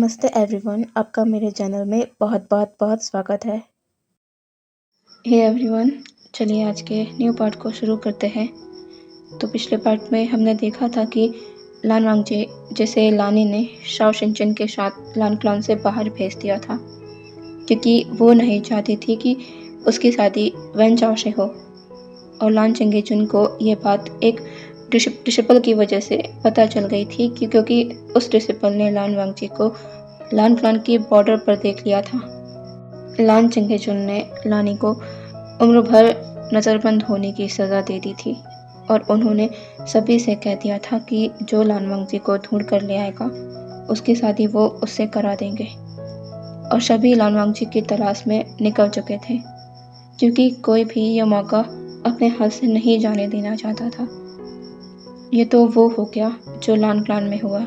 नमस्ते एवरीवन, आपका मेरे चैनल में बहुत बहुत बहुत स्वागत है। हे एवरीवन, चलिए आज के न्यू पार्ट को शुरू करते हैं। तो पिछले पार्ट में हमने देखा था कि लान वांगजी जैसे लानी ने शाओ शिनचेन के साथ लान क्लॉन से बाहर भेज दिया था, क्योंकि वो नहीं चाहती थी कि उसकी शादी वैन चाओ से हो। और लान चंगेचुन को ये बात एक डिसिपल की वजह से पता चल गई थी क्योंकि उस डिसिपल ने लान वांगजी को लान क्लॉन की बॉर्डर पर देख लिया था। लान चंगेचुन ने लानी को उम्र भर नज़रबंद होने की सज़ा दे दी थी और उन्होंने सभी से कह दिया था कि जो लान वांगजी को ढूंढ कर ले आएगा उसकी शादी वो उससे करा देंगे। और सभी लान वांगजी की तलाश में निकल चुके थे, क्योंकि कोई भी यह मौका अपने हाथ से नहीं जाने देना चाहता था। ये तो वो हो गया जो लान क्लॉन में हुआ।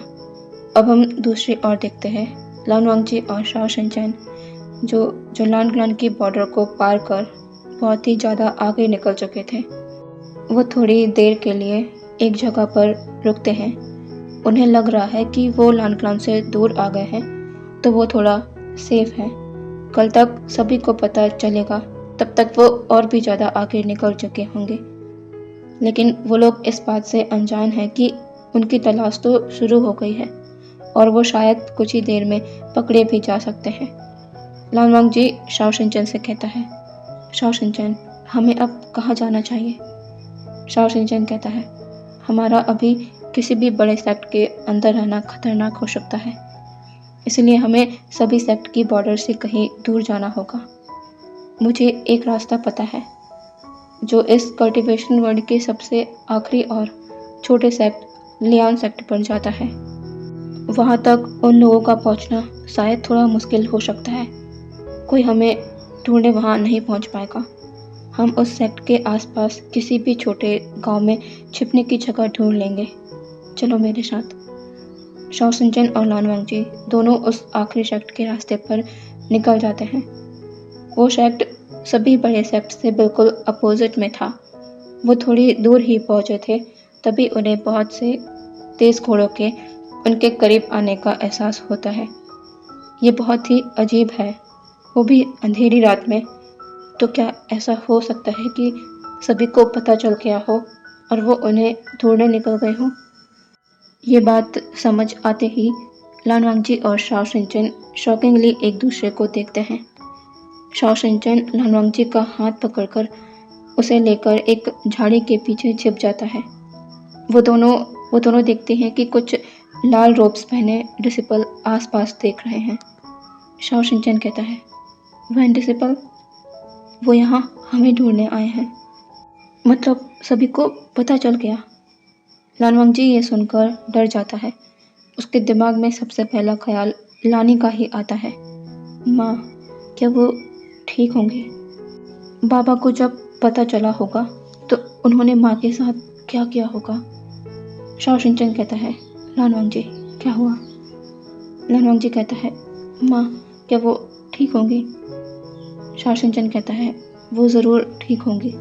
अब हम दूसरी ओर देखते हैं। लान वांगजी और शाओ शिनचेन जो लान क्लॉन की बॉर्डर को पार कर बहुत ही ज़्यादा आगे निकल चुके थे, वो थोड़ी देर के लिए एक जगह पर रुकते हैं। उन्हें लग रहा है कि वो लान क्लॉन से दूर आ गए हैं, तो वो थोड़ा सेफ है। कल तक सभी को पता चलेगा, तब तक वो और भी ज़्यादा आगे निकल चुके होंगे। लेकिन वो लोग इस बात से अनजान हैं कि उनकी तलाश तो शुरू हो गई है और वो शायद कुछ ही देर में पकड़े भी जा सकते हैं। लान वांगजी शाओ शिनचेन से कहता है, शाओ शिनचेन, हमें अब कहाँ जाना चाहिए? शाओ शिनचेन कहता है, हमारा अभी किसी भी बड़े सेक्ट के अंदर रहना खतरनाक हो सकता है, इसलिए हमें सभी सेक्ट की बॉर्डर से कहीं दूर जाना होगा। मुझे एक रास्ता पता है जो इस कल्टीवेशन वर्ल्ड के सबसे आखिरी और छोटे सेक्ट लियान सेक्ट पर जाता है। वहाँ तक उन लोगों का पहुँचना शायद थोड़ा मुश्किल हो सकता है। कोई हमें ढूंढे वहाँ नहीं पहुँच पाएगा। हम उस सेक्ट के आसपास किसी भी छोटे गांव में छिपने की जगह ढूंढ लेंगे। चलो मेरे साथ। शाओ शिनचेन और लान वांगजी दोनों उस आखिरी सेक्ट के रास्ते पर निकल जाते हैं। वो सेक्ट सभी बड़े सेक्ट से बिल्कुल अपोजिट में था। वो थोड़ी दूर ही पहुँचे थे, तभी उन्हें बहुत से तेज़ घोड़ों के उनके करीब आने का एहसास होता है। ये बहुत ही अजीब है, वो भी अंधेरी रात में। तो क्या ऐसा हो सकता है कि सभी को पता चल गया हो और वो उन्हें ढूंढने निकल गए हों? ये बात समझ आते ही लान वांगजी और शाओ शिनचेन शॉकिंगली एक दूसरे को देखते हैं। शाओ शिनचेन लान वांगजी का हाथ पकड़कर उसे लेकर एक झाड़ी के पीछे छिप जाता है। वो दोनों देखते हैं कि कुछ लाल रोब्स पहने डिसिपल आसपास देख रहे हैं। शाओ शिनचेन कहता है, वह डिसिपल, वो यहाँ हमें ढूंढने आए हैं। मतलब सभी को पता चल गया। लान वांगजी ये सुनकर डर जाता है। उसके दिमाग में सबसे पहला ख्याल लानी का ही आता है। माँ, क्या वो ठीक होंगी? बाबा को जब पता चला होगा तो उन्होंने माँ के साथ क्या किया होगा? शाओ शिनचेन कहता है, लान वांगजी, क्या हुआ? लान वांगजी कहता है, माँ, क्या वो ठीक होंगी? शाओ शिनचेन कहता है, वो ज़रूर ठीक होंगी।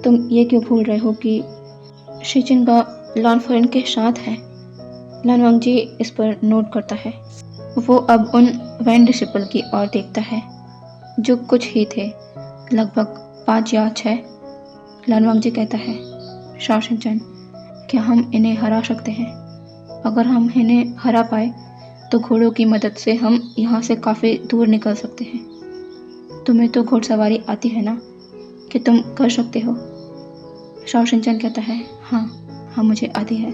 तुम ये क्यों भूल रहे हो कि शिचिन का लान फरेन के साथ है? लान वांगजी इस पर नोट करता है। वो अब उन वैन डिसिपल की ओर देखता है जो कुछ ही थे, लगभग 5 या 6। लान वांगजी कहता है, शाओ शिनचेन, क्या हम इन्हें हरा सकते हैं? अगर हम इन्हें हरा पाए तो घोड़ों की मदद से हम यहाँ से काफ़ी दूर निकल सकते हैं। तुम्हें तो घोड़सवारी आती है ना, कि तुम कर सकते हो? शाओ शिनचेन कहता है, हाँ, मुझे आती है।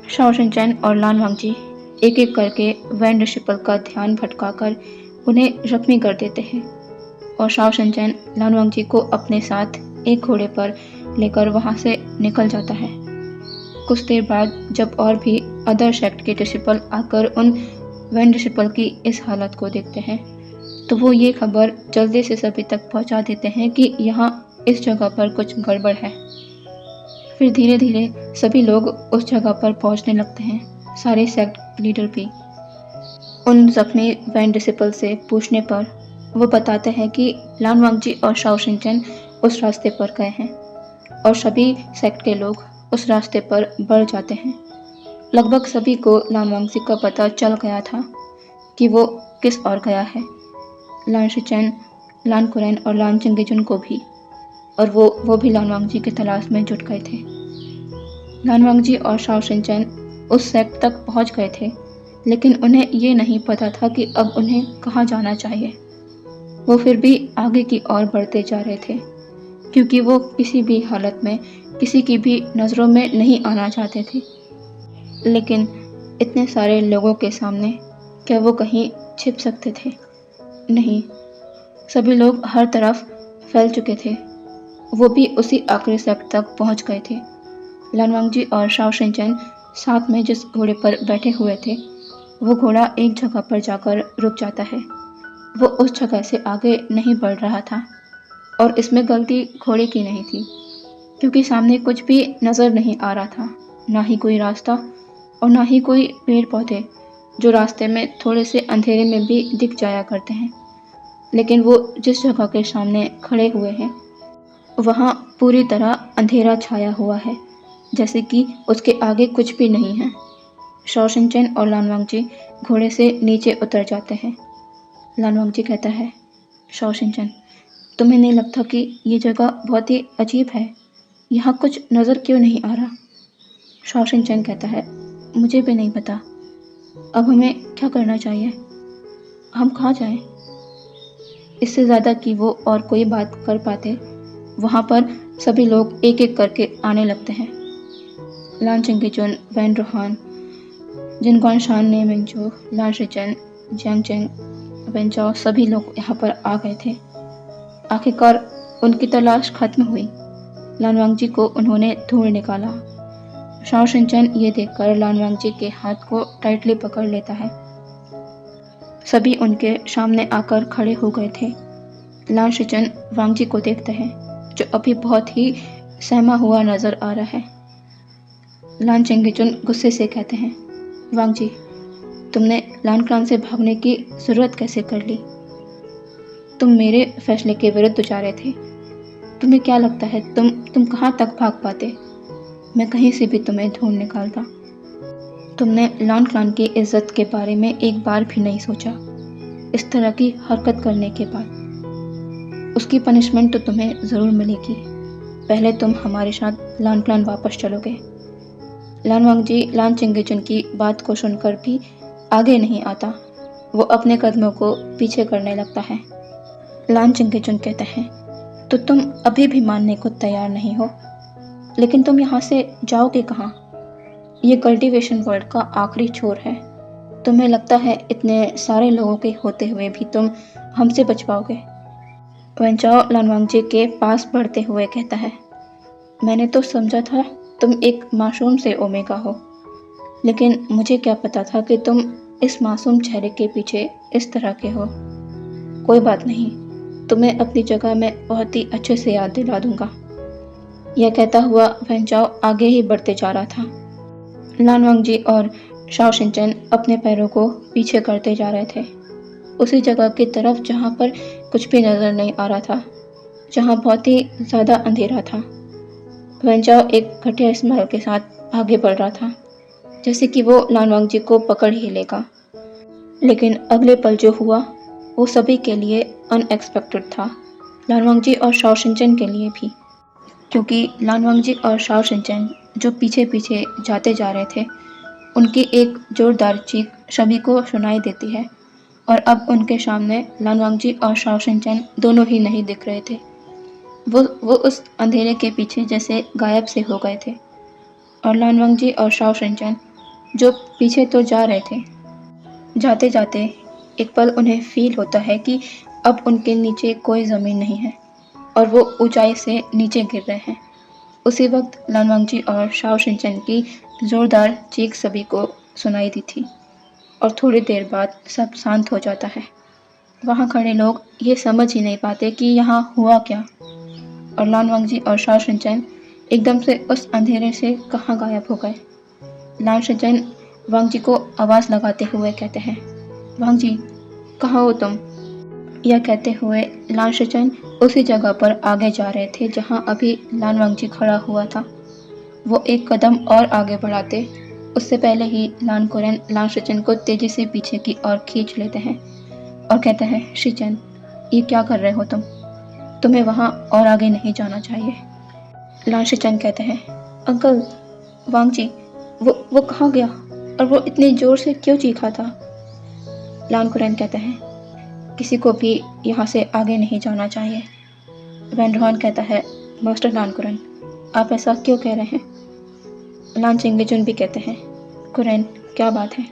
शाओ शिनचेन और लान वांगजी एक एक करके वैन डिसिपल का ध्यान भटकाकर उन्हें जख्मी कर देते हैं और शाओ शिनचेन लान वांगजी को अपने साथ एक घोड़े पर लेकर वहाँ से निकल जाता है। कुछ देर बाद जब और भी अदर सेक्ट के डिसिपल आकर उन वैन डिसिपल की इस हालत को देखते हैं, तो वो ये खबर जल्दी से सभी तक पहुँचा देते हैं कि यहाँ इस जगह पर कुछ गड़बड़ है। फिर धीरे धीरे सभी लोग उस जगह पर पहुँचने लगते हैं, सारे सेक्ट लीडर भी। उन जख्मी वैन डिसिपल से पूछने पर वो बताते हैं कि लान वांगजी और शाओ शिनचेन उस रास्ते पर गए हैं और सभी सेक्ट के लोग उस रास्ते पर बढ़ जाते हैं। लगभग सभी को लान वांगजी का पता चल गया था कि वो किस ओर गया है। लान शिचेन, लान कुरैन और लान चंगेजुन को भी, और वो भी लान वांगजी की तलाश में जुट गए थे। लान वांगजी और शाओ शिनचैन उस सेक्ट तक पहुंच गए थे, लेकिन उन्हें ये नहीं पता था कि अब उन्हें कहाँ जाना चाहिए। वो फिर भी आगे की ओर बढ़ते जा रहे थे, क्योंकि वो किसी भी हालत में किसी की भी नज़रों में नहीं आना चाहते थे। लेकिन इतने सारे लोगों के सामने क्या वो कहीं छिप सकते थे? नहीं, सभी लोग हर तरफ फैल चुके थे। वो भी उसी आखिरी सेक्ट तक पहुंच गए थे। लान वांगजी और शाओ शिनचैन साथ में जिस घोड़े पर बैठे हुए थे, वो घोड़ा एक जगह पर जाकर रुक जाता है। वो उस जगह से आगे नहीं बढ़ रहा था, और इसमें गलती घोड़े की नहीं थी, क्योंकि सामने कुछ भी नज़र नहीं आ रहा था, ना ही कोई रास्ता और ना ही कोई पेड़ पौधे, जो रास्ते में थोड़े से अंधेरे में भी दिख जाया करते हैं। लेकिन वो जिस जगह के सामने खड़े हुए हैं, वहाँ पूरी तरह अंधेरा छाया हुआ है, जैसे कि उसके आगे कुछ भी नहीं है। शाओ शिनचैन और लान वांगजी घोड़े से नीचे उतर जाते हैं। लान वांगजी कहता है, शाओ शिनचैन, तुम्हें नहीं लगता कि ये जगह बहुत ही अजीब है? यहाँ कुछ नज़र क्यों नहीं आ रहा? शाओ शिनचैन कहता है, मुझे भी नहीं पता। अब हमें क्या करना चाहिए? हम कहाँ जाएं? इससे ज़्यादा कि वो और कोई बात कर पाते, वहाँ पर सभी लोग एक एक करके आने लगते हैं। लान चंगेजुन, वैन रोहान, जिनगुआन शान, ने मिंगजू, लान शिचेन, जियांग चेंग, वेन चाओ सभी लोग यहाँ पर आ गए थे। आखिरकार उनकी तलाश खत्म हुई। लान वांगजी को उन्होंने ढूंढ निकाला। शाओ शिनचैन ये देखकर लान वांगजी के हाथ को टाइटली पकड़ लेता है। सभी उनके सामने आकर खड़े हो गए थे। लान शिचेन वांगजी को देखते हैं, जो अभी बहुत ही सहमा हुआ नजर आ रहा है। लान चंगेजुन गुस्से से कहते हैं, वांगजी, तुमने लान क्लान से भागने की जरूरत कैसे कर ली? तुम मेरे फैसले के विरुद्ध जा रहे थे। तुम्हें क्या लगता है तुम कहाँ तक भाग पाते? मैं कहीं से भी तुम्हें ढूंढ निकालता। तुमने लान क्लान की इज्जत के बारे में एक बार भी नहीं सोचा। इस तरह की हरकत करने के बाद उसकी पनिशमेंट तो तुम्हें ज़रूर मिलेगी। पहले तुम हमारे साथ लान क्लान वापस चलोगे। लान वांगजी लान चंगेजुन की बात को सुनकर भी आगे नहीं आता। वो अपने कदमों को पीछे करने लगता है। लान चंगेजुन कहते हैं, तो तुम अभी भी मानने को तैयार नहीं हो? लेकिन तुम यहाँ से जाओगे कहाँ? ये कल्टीवेशन वर्ल्ड का आखिरी छोर है। तुम्हें लगता है इतने सारे लोगों के होते हुए भी तुम हमसे बच पाओगे? वैन चाओ लान वांगजी के पास बढ़ते हुए कहता है, मैंने तो समझा था तुम एक मासूम से ओमेगा हो, लेकिन मुझे क्या पता था कि तुम इस मासूम चेहरे के पीछे इस तरह के हो। कोई बात नहीं, तुम्हें अपनी जगह में बहुत ही अच्छे से याद दिला दूंगा। यह कहता हुआ वैन चाओ आगे ही बढ़ते जा रहा था। लान वांगजी और शाओ शिनचैन अपने पैरों को पीछे करते जा रहे थे, उसी जगह की तरफ जहाँ पर कुछ भी नज़र नहीं आ रहा था, जहाँ बहुत ही ज़्यादा अंधेरा था। वैन चाओ एक घटिया स्माइल के साथ आगे बढ़ रहा था, जैसे कि वो लान वांगजी को पकड़ ही लेगा। लेकिन अगले पल जो हुआ वो सभी के लिए अनएक्सपेक्टेड था, लान वांगजी और शाओ शिनचैन के लिए भी, क्योंकि लान वांगजी और शाओ शिनचैन जो पीछे पीछे जाते जा रहे थे, उनकी एक जोरदार चीख सभी को सुनाई देती है, और अब उनके सामने लान वांगजी और शाओ शिनचैन दोनों ही नहीं दिख रहे थे। वो उस अंधेरे के पीछे जैसे गायब से हो गए थे, और लान वांगजी और शाओ शिनचैन जो पीछे तो जा रहे थे, जाते जाते एक पल उन्हें फील होता है कि अब उनके नीचे कोई ज़मीन नहीं है और वो ऊंचाई से नीचे गिर रहे हैं। उसी वक्त लान वांगजी और शाओ शिनचैन की ज़ोरदार चीख सभी को सुनाई दी थी, और थोड़ी देर बाद सब शांत हो जाता है। वहाँ खड़े लोग ये समझ ही नहीं पाते कि यहाँ हुआ क्या, और लान वांगजी और शाओ शिनचैन एकदम से उस अंधेरे से कहाँ गायब हो गए। लान शिनचैन वांगजी को आवाज़ लगाते हुए कहते हैं, वांगजी, कहाँ हो तुम? यह कहते हुए लान शिनचैन उसी जगह पर आगे जा रहे थे जहाँ अभी लान वांगजी खड़ा हुआ था। वो एक कदम और आगे बढ़ाते उससे पहले ही लान कुरैन लान शिचेन को तेजी से पीछे की ओर खींच लेते हैं और कहते हैं, शिचेन, ये क्या कर रहे हो तुम? तुम्हें वहाँ और आगे नहीं जाना चाहिए। लान शिचेन कहते हैं, अंकल, वांग जी, वो कहाँ गया और वो इतनी जोर से क्यों चीखा था? लान कुरैन कहते हैं, किसी को भी यहाँ से आगे नहीं जाना चाहिए। वैन रॉन कहता है, मास्टर लान कुरैन, आप ऐसा क्यों कह रहे हैं? लान चिंगेजुन भी कहते हैं, कुरैन, क्या बात है?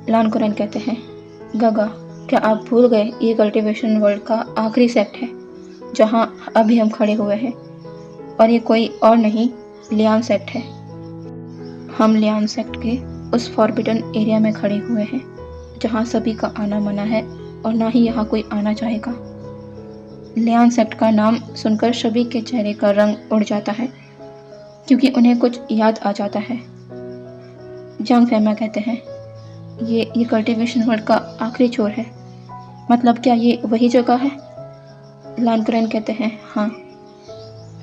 लान कुरैन कहते हैं, गागा, क्या आप भूल गए ये कल्टीवेशन वर्ल्ड का आखिरी सेक्ट है जहाँ अभी हम खड़े हुए हैं, और ये कोई और नहीं, लियान सेक्ट है। हम लियान सेक्ट के उस फॉरबिडन एरिया में खड़े हुए हैं जहाँ सभी का आना मना है और ना ही यहाँ कोई आना चाहेगा। लियान सेक्ट का नाम सुनकर सभी के चेहरे का रंग उड़ जाता है क्योंकि उन्हें कुछ याद आ जाता है। जांग फैमा कहते हैं, ये कल्टीवेशन वर्ल्ड का आखिरी छोर है, मतलब क्या ये वही जगह है? लान कुरैन कहते हैं, हाँ।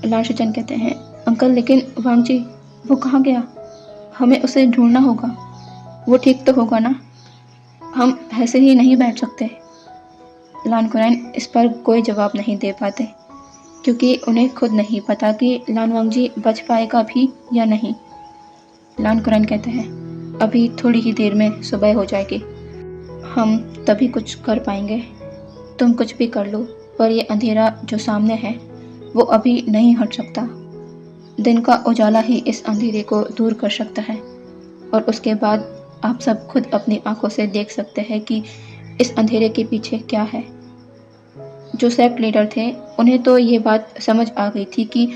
लान शिचेन कहते हैं, अंकल, लेकिन वांग जी, वो कहाँ गया? हमें उसे ढूंढना होगा। वो ठीक तो होगा ना? हम ऐसे ही नहीं बैठ सकते। लान कुरैन इस पर कोई जवाब नहीं दे पाते क्योंकि उन्हें खुद नहीं पता कि लान वांग जी बच पाएगा भी या नहीं। लान कुरैन कहते हैं, अभी थोड़ी ही देर में सुबह हो जाएगी, हम तभी कुछ कर पाएंगे। तुम कुछ भी कर लो, पर ये अंधेरा जो सामने है वो अभी नहीं हट सकता। दिन का उजाला ही इस अंधेरे को दूर कर सकता है, और उसके बाद आप सब खुद अपनी आंखों से देख सकते हैं कि इस अंधेरे के पीछे क्या है। जो सेक्ट लीडर थे उन्हें तो ये बात समझ आ गई थी कि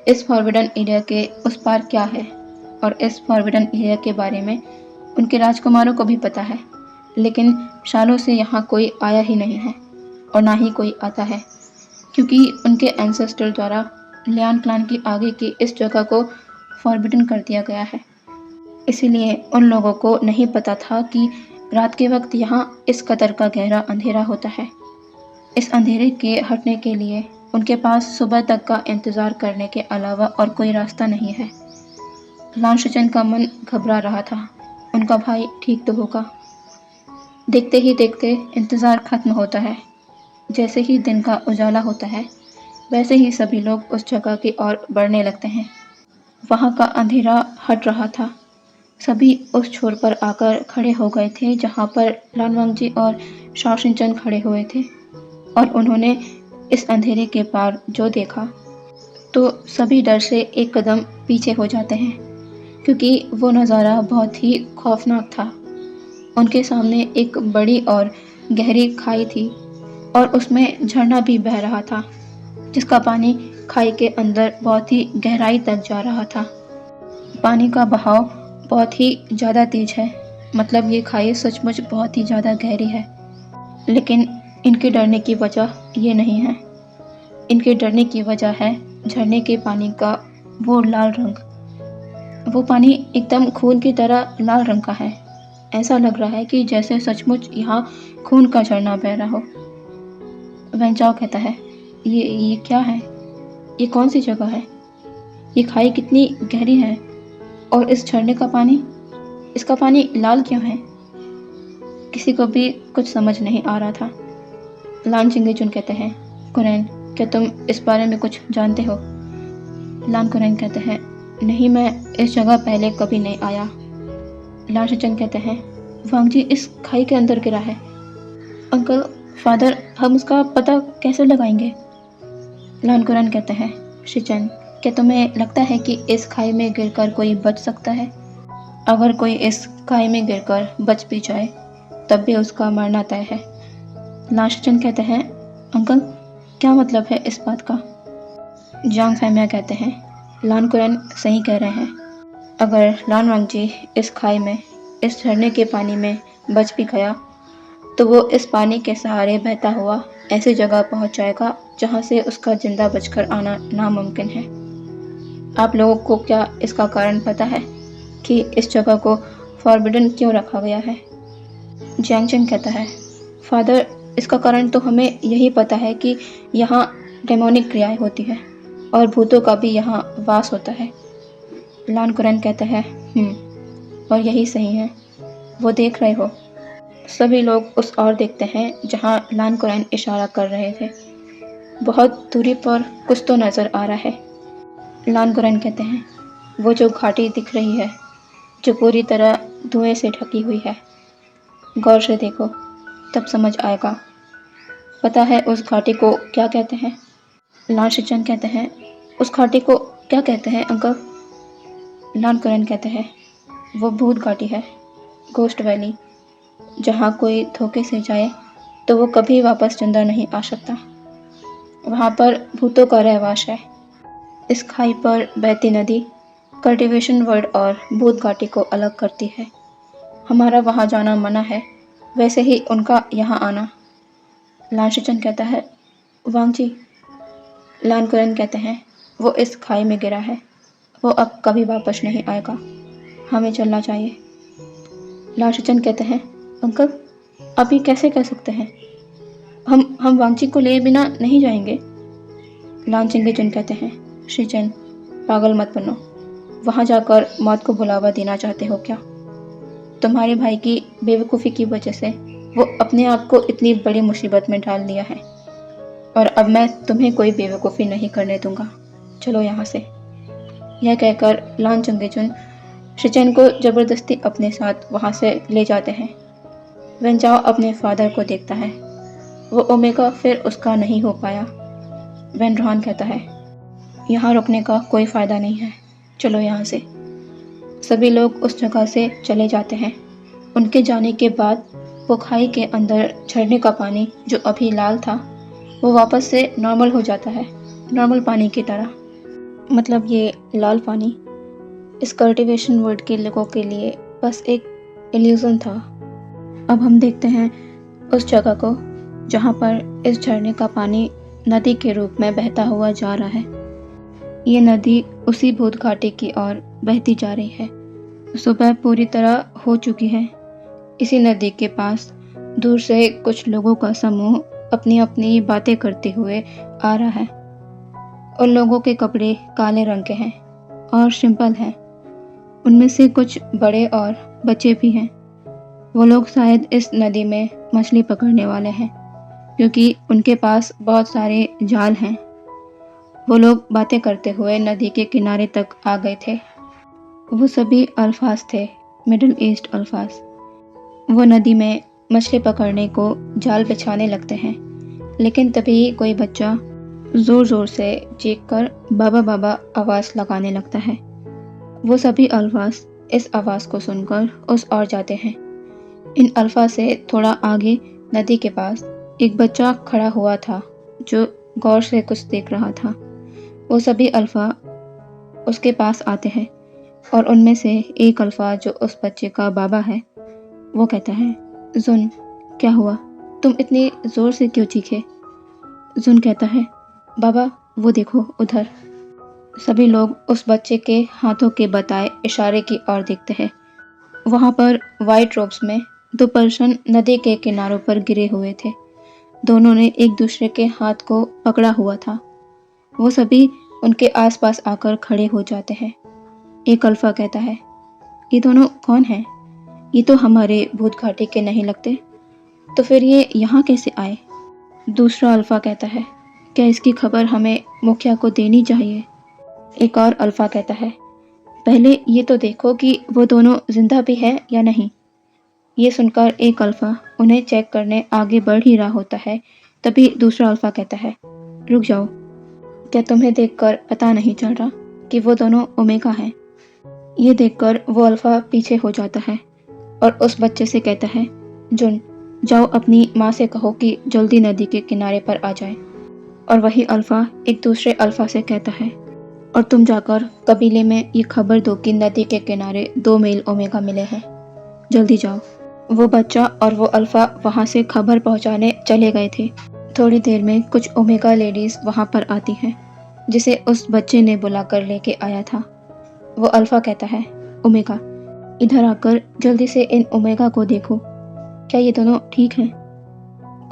इस फॉरबिडन एरिया के उस पार क्या है, और इस फॉरबिडन एरिया के बारे में उनके राजकुमारों को भी पता है, लेकिन सालों से यहाँ कोई आया ही नहीं है और ना ही कोई आता है क्योंकि उनके एंसेस्टर द्वारा लियान क्लान की आगे की इस जगह को फॉरबिडन कर दिया गया है। इसीलिए उन लोगों को नहीं पता था कि रात के वक्त यहाँ इस कदर का गहरा अंधेरा होता है। इस अंधेरे के हटने के लिए उनके पास सुबह तक का इंतज़ार करने के अलावा और कोई रास्ता नहीं है। लान शिचेन का मन घबरा रहा था, उनका भाई ठीक तो होगा। देखते ही देखते इंतज़ार खत्म होता है। जैसे ही दिन का उजाला होता है वैसे ही सभी लोग उस जगह की ओर बढ़ने लगते हैं। वहाँ का अंधेरा हट रहा था। सभी उस छोर पर आकर खड़े हो गए थे जहाँ पर लान वांग जी और शॉ शिनचन खड़े हुए थे, और उन्होंने इस अंधेरे के पार जो देखा तो सभी डर से एक कदम पीछे हो जाते हैं क्योंकि वो नज़ारा बहुत ही खौफनाक था। उनके सामने एक बड़ी और गहरी खाई थी और उसमें झरना भी बह रहा था जिसका पानी खाई के अंदर बहुत ही गहराई तक जा रहा था। पानी का बहाव बहुत ही ज़्यादा तेज है, मतलब ये खाई सचमुच बहुत ही ज़्यादा गहरी है। लेकिन इनके डरने की वजह ये नहीं है। इनके डरने की वजह है झरने के पानी का वो लाल रंग। वो पानी एकदम खून की तरह लाल रंग का है। ऐसा लग रहा है कि जैसे सचमुच यहाँ खून का झरना बह रहा हो। वैन चाओ कहता है, ये क्या है? ये कौन सी जगह है? ये खाई कितनी गहरी है, और इस झरने का पानी, इसका पानी लाल क्यों है? किसी को भी कुछ समझ नहीं आ रहा था। लान चिंगेजुन कहते हैं, कुरैन, क्या तुम इस बारे में कुछ जानते हो? लान कुरैन कहते हैं, नहीं, मैं इस जगह पहले कभी नहीं आया। लान शिचेन कहते हैं, वांग जी इस खाई के अंदर गिरा है। अंकल, फादर, हम उसका पता कैसे लगाएंगे? लान कुरैन कहते हैं, शिचेन, क्या तुम्हें लगता है कि इस खाई में गिरकर कोई बच सकता है? अगर कोई इस खाई में गिरकर बच भी जाए तब भी उसका मरना तय है। लान शिचेन कहते हैं, अंकल, क्या मतलब है इस बात का? जांग फैमिया कहते हैं, लान कुरैन सही कह रहे हैं। अगर लान वांग जी इस खाई में, इस झरने के पानी में बच भी गया तो वो इस पानी के सहारे बहता हुआ ऐसी जगह पहुंच जाएगा जहां से उसका जिंदा बचकर आना नामुमकिन है। आप लोगों को क्या इसका कारण पता है कि इस जगह को फॉरबिडन क्यों रखा गया है? जियांग चेन कहता है, फादर, इसका कारण तो हमें यही पता है कि यहाँ डेमोनिक क्रियाएं होती है और भूतों का भी यहाँ वास होता है। लान कुरैन कहता है, और यही सही है, वो देख रहे हो। सभी लोग उस ओर देखते हैं जहाँ लान कुरैन इशारा कर रहे थे। बहुत दूरी पर कुछ तो नज़र आ रहा है। लान कुरैन कहते हैं, वो जो घाटी दिख रही है, जो पूरी तरह धुएं से ढकी हुई है, गौर से देखो, तब समझ आएगा। पता है उस घाटी को क्या कहते हैं? लान शिचन कहते हैं, उस घाटी को क्या कहते हैं अंकल? लान कुरैन कहते हैं, वो भूत घाटी है, घोस्ट वैली, जहाँ कोई धोखे से जाए तो वो कभी वापस जिंदा नहीं आ सकता। वहाँ पर भूतों का रहवास है। इस खाई पर बहती नदी कल्टीवेशन वर्ल्ड और भूत घाटी को अलग करती है। हमारा वहाँ जाना मना है, वैसे ही उनका यहाँ आना। लान शिचन कहता है, वांगजी। लान कुरैन कहते हैं, वो इस खाई में गिरा है, वो अब कभी वापस नहीं आएगा, हमें चलना चाहिए। लान शिचन कहते हैं, अंकल आप ये कैसे कह सकते हैं? हम वांगजी को लिए बिना नहीं जाएंगे। लान चिंगेचन कहते हैं, शिचन पागल मत बनो, वहाँ जाकर मौत को बुलावा देना चाहते हो क्या? तुम्हारे भाई की बेवकूफ़ी की वजह से वो अपने आप को इतनी बड़ी मुसीबत में डाल दिया है, और अब मैं तुम्हें कोई बेवकूफ़ी नहीं करने दूंगा, चलो यहाँ से। यह कहकर लान चिंगेचन शिचन को ज़बरदस्ती अपने साथ वहाँ से ले जाते हैं। वेन चाओ अपने फादर को देखता है, वो ओमेगा फिर उसका नहीं हो पाया। वेन रॉन कहता है, यहाँ रुकने का कोई फ़ायदा नहीं है, चलो यहाँ से। सभी लोग उस जगह से चले जाते हैं। उनके जाने के बाद वो खाई के अंदर झरने का पानी जो अभी लाल था, वो वापस से नॉर्मल हो जाता है, नॉर्मल पानी की तरह। मतलब ये लाल पानी इस कल्टीवेशन वर्ल्ड के लोगों के लिए बस एक इल्यूज़न था। अब हम देखते हैं उस जगह को जहाँ पर इस झरने का पानी नदी के रूप में बहता हुआ जा रहा है। ये नदी उसी भूत घाटी की ओर बहती जा रही है। सुबह पूरी तरह हो चुकी है। इसी नदी के पास दूर से कुछ लोगों का समूह अपनी अपनी बातें करते हुए आ रहा है। उन लोगों के कपड़े काले रंग के हैं और सिंपल हैं। उनमें से कुछ बड़े और बच्चे भी हैं। वो लोग शायद इस नदी में मछली पकड़ने वाले हैं, क्योंकि उनके पास बहुत सारे जाल हैं। वो लोग बातें करते हुए नदी के किनारे तक आ गए थे। वो सभी अल्फाज थे, मिडिल ईस्ट अल्फाज। वो नदी में मछली पकड़ने को जाल बिछाने लगते हैं, लेकिन तभी कोई बच्चा ज़ोर ज़ोर से चीखकर बाबा बाबा आवाज़ लगाने लगता है। वो सभी अल्फाज इस आवाज़ को सुनकर उस ओर जाते हैं। इन अल्फा से थोड़ा आगे नदी के पास एक बच्चा खड़ा हुआ था जो गौर से कुछ देख रहा था। वो सभी अल्फा उसके पास आते हैं और उनमें से एक अल्फा जो उस बच्चे का बाबा है, वो कहता है, जुन क्या हुआ, तुम इतनी ज़ोर से क्यों चीखे? जुन कहता है, बाबा वो देखो उधर। सभी लोग उस बच्चे के हाथों के बताए इशारे की ओर देखते हैं। वहाँ पर वाइट रोब्स में दो पर्सन नदी के किनारों पर गिरे हुए थे। दोनों ने एक दूसरे के हाथ को पकड़ा हुआ था। वो सभी उनके आसपास आकर खड़े हो जाते हैं। एक अल्फा कहता है, ये दोनों कौन हैं? ये तो हमारे भूत घाटी के नहीं लगते, तो फिर ये यहाँ कैसे आए? दूसरा अल्फा कहता है, क्या इसकी खबर हमें मुखिया को देनी चाहिए? एक और अल्फा कहता है, पहले ये तो देखो कि वो दोनों जिंदा भी है या नहीं। ये सुनकर एक अल्फा उन्हें चेक करने आगे बढ़ ही रहा होता है, तभी दूसरा अल्फा कहता है, रुक जाओ, क्या तुम्हें देखकर पता नहीं चल रहा कि वो दोनों ओमेगा हैं? ये देखकर वो अल्फा पीछे हो जाता है और उस बच्चे से कहता है, जुन जाओ अपनी माँ से कहो कि जल्दी नदी के किनारे पर आ जाए। और वही अल्फा एक दूसरे अल्फा से कहता है, और तुम जाकर कबीले में ये खबर दो कि नदी के किनारे 2 मेल ओमेगा मिले हैं, जल्दी जाओ। वो बच्चा और वो अल्फा वहाँ से खबर पहुँचाने चले गए थे। थोड़ी देर में कुछ ओमेगा लेडीज़ वहाँ पर आती हैं, जिसे उस बच्चे ने बुलाकर लेके आया था। वो अल्फा कहता है, ओमेगा इधर आकर जल्दी से इन ओमेगा को देखो, क्या ये दोनों ठीक हैं?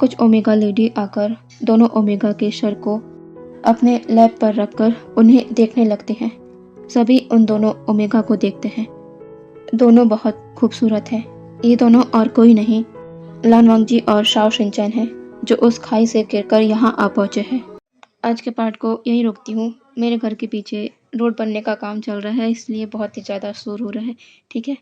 कुछ ओमेगा लेडी आकर दोनों ओमेगा के सर को अपने लैब पर रखकर उन्हें देखने लगते हैं। सभी उन दोनों ओमेगा को देखते हैं। दोनों बहुत खूबसूरत हैं। ये दोनों और कोई नहीं, लान वांगजी और शाओ शिनचैन हैं, जो उस खाई से गिरकर यहाँ आ पहुँचे हैं। आज के पार्ट को यहीं रोकती हूँ। मेरे घर के पीछे रोड बनने का काम चल रहा है, इसलिए बहुत ही ज़्यादा शोर हो रहा है। ठीक है।